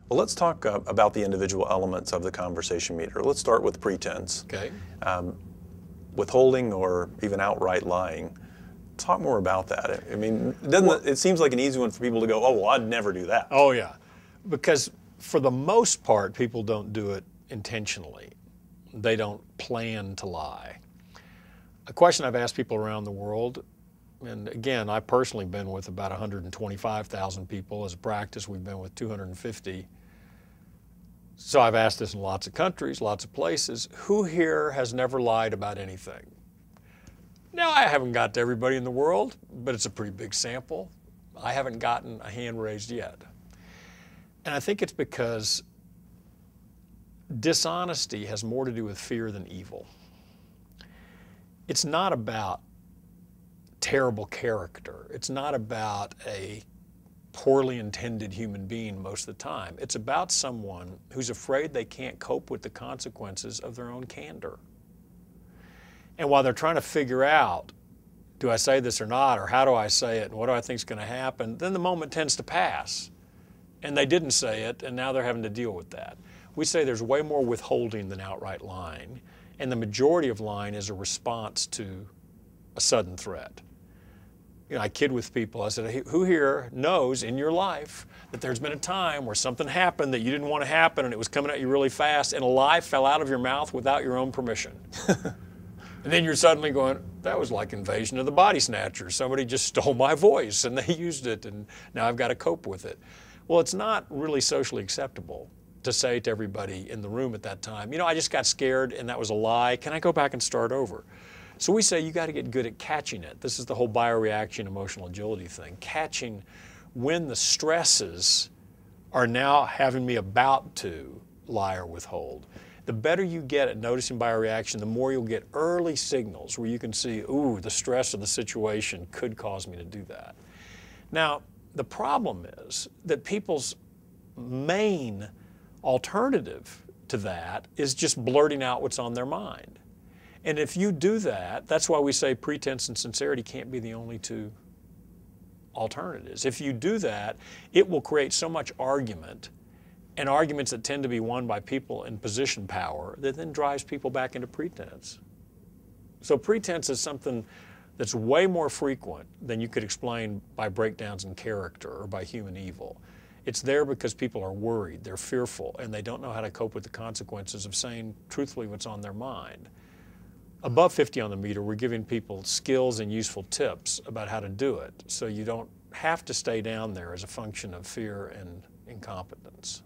Well, let's talk about the individual elements of the conversation meter. Let's start with pretense. Okay. Withholding or even outright lying. Talk more about that. I mean, it seems like an easy one for people to go, oh, well, I'd never do that. Oh, yeah. Because for the most part, people don't do it intentionally. They don't plan to lie. A question I've asked people around the world, and again, I've personally been with about 125,000 people. As a practice, we've been with 250. So I've asked this in lots of countries, lots of places. Who here has never lied about anything? Now, I haven't got to everybody in the world, but it's a pretty big sample. I haven't gotten a hand raised yet. And I think it's because dishonesty has more to do with fear than evil. It's not about terrible character. It's not about a poorly intended human being most of the time. It's about someone who's afraid they can't cope with the consequences of their own candor. And while they're trying to figure out, do I say this or not, or how do I say it, and what do I think is going to happen, then the moment tends to pass. And they didn't say it, and now they're having to deal with that. We say there's way more withholding than outright lying, and the majority of lying is a response to a sudden threat. You know, I kid with people. I said, hey, who here knows in your life that there's been a time where something happened that you didn't want to happen, and it was coming at you really fast, and a lie fell out of your mouth without your own permission? And then you're suddenly going, that was like Invasion of the Body Snatchers. Somebody just stole my voice, and they used it, and now I've got to cope with it. Well, it's not really socially acceptable to say to everybody in the room at that time, you know, I just got scared, and that was a lie. Can I go back and start over? So we say you got to get good at catching it. This is the whole bioreaction, emotional agility thing. Catching when the stresses are now having me about to lie or withhold. The better you get at noticing bioreaction, the more you'll get early signals where you can see, ooh, the stress of the situation could cause me to do that. Now, the problem is that people's main alternative to that is just blurting out what's on their mind. And if you do that, that's why we say pretense and sincerity can't be the only two alternatives. If you do that, it will create so much argument, and arguments that tend to be won by people in position power, that then drives people back into pretense. So pretense is something that's way more frequent than you could explain by breakdowns in character or by human evil. It's there because people are worried, they're fearful, and they don't know how to cope with the consequences of saying truthfully what's on their mind. Above 50 on the meter, we're giving people skills and useful tips about how to do it, so you don't have to stay down there as a function of fear and incompetence.